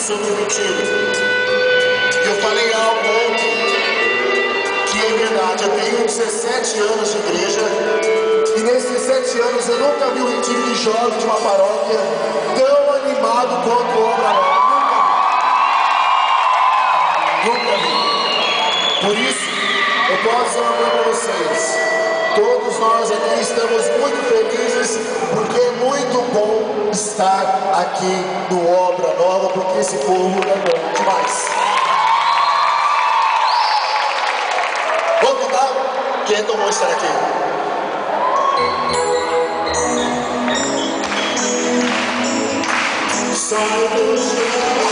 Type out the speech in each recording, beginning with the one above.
submetido. E eu falei algo ontem, que é verdade. Eu tenho 17 anos de igreja, e nesses 17 anos eu nunca vi um retiro de jovens de uma paróquia tão animado quanto o Obra Nova. Nunca vi. Por isso, eu posso falar para vocês, todos nós aqui estamos muito felizes, porque é muito bom estar aqui no Obra Nova, porque esse povo é bom demais. Vamos cantar? Que é tão bom estar aqui. Sai do chão.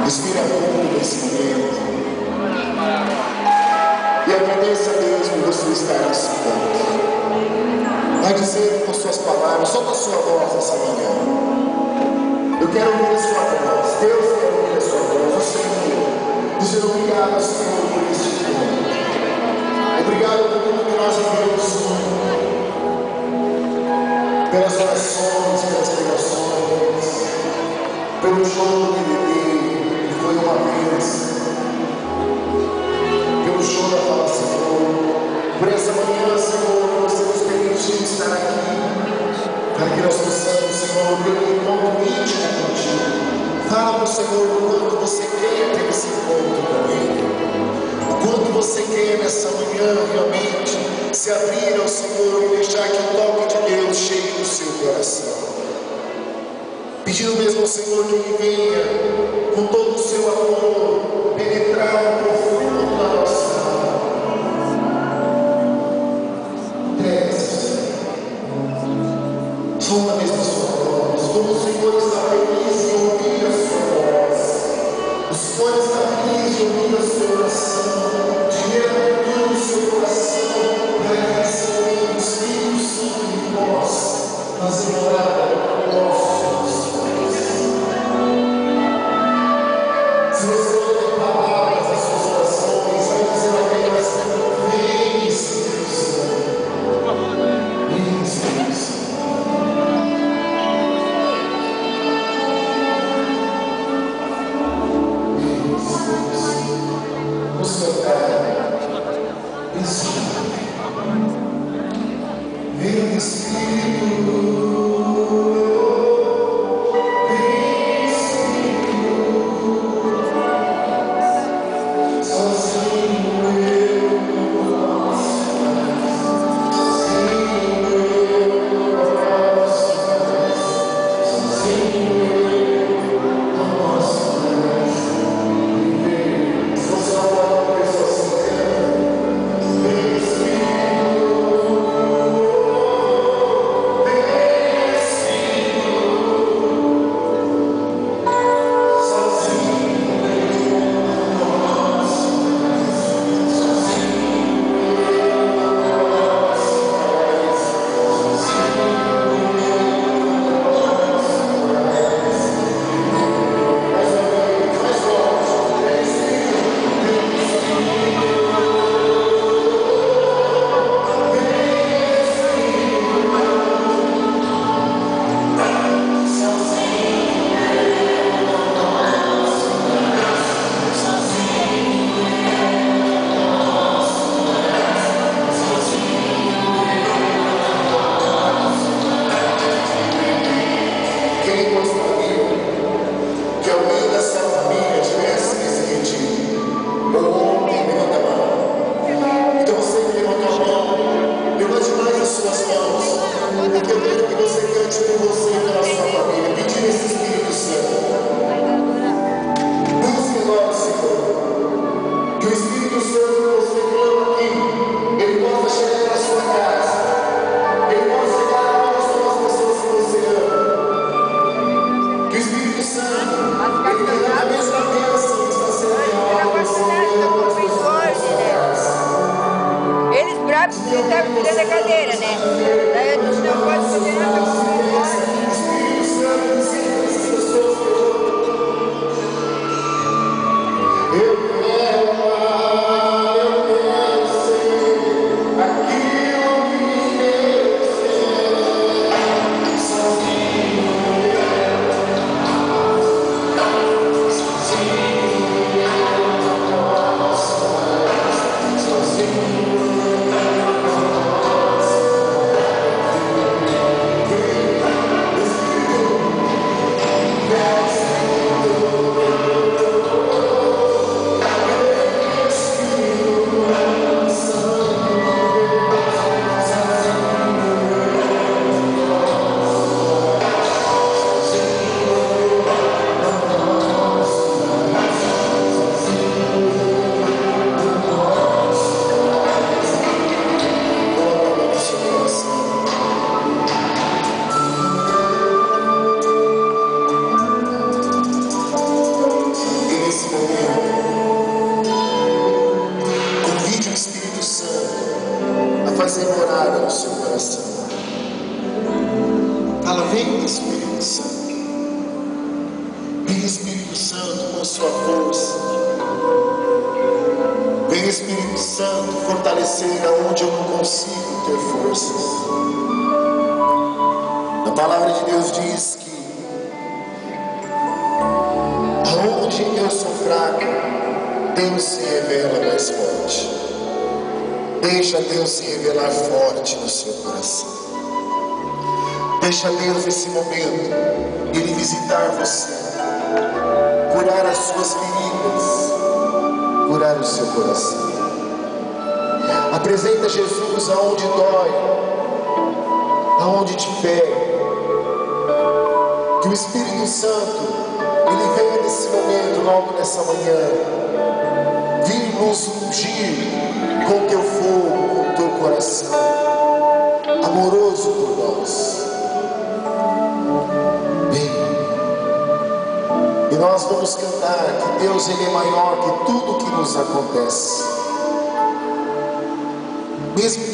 Respira fundo nesse momento. E agradeça a Deus por você estar nesse ponto. Vai dizer com suas palavras, só com a sua voz essa manhã. Eu quero ouvir a sua voz. Deus quer ouvir a sua voz. O Senhor. Dizendo obrigado, Senhor, por este tempo. Obrigado por tudo que nós vivemos, pelas orações, pelas pregações. pelo choro de bebê, que foi uma vez, pelo choro da fala, Senhor, por essa manhã, Senhor, você nos permitiu estar aqui, para que nós possamos, Senhor, ter um encontro íntimo contigo. Fala para o Senhor o quanto você quer ter esse encontro com Ele, o quanto você quer nessa manhã realmente se abrir ao Senhor e deixar que o toque de Deus chegue no seu coração. Pedindo mesmo ao Senhor que Ele venha com todo o seu amor penetrar no profundo da nossa alma. Desce, só uma vez na sua voz, como o Senhor está feliz em ouvir a sua voz, o Senhor está feliz em ouvir a sua oração, de ver a abertura do seu coração, para que esse momento o Espírito Santo em nós fazer morada no nosso. Se você não tem palavras nas suas orações, vai dizer apenas: vem, Espírito Santo. Vem, Espírito Santo. Vem, Espírito Santo. Vamos cantar. Vem, Espírito. A palavra de Deus diz que Aonde eu sou fraco, Deus se revela mais forte. Deixa Deus se revelar forte no seu coração. Deixa Deus nesse momento, Ele visitar você, curar as suas feridas, curar o seu coração. Apresenta Jesus aonde dói, aonde te fere. Que o Espírito Santo, Ele venha nesse momento, logo nessa manhã, vir nos ungir com teu fogo, com teu coração, amoroso por nós. E nós vamos cantar que Deus, Ele é maior que tudo que nos acontece. Mesmo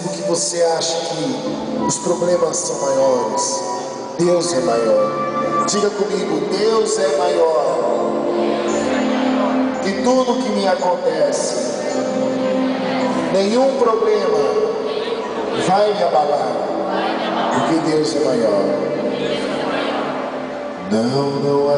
que você ache que os problemas são maiores, Deus é maior. Diga comigo, Deus é maior que tudo que me acontece. Nenhum problema vai me abalar, porque Deus é maior. Não há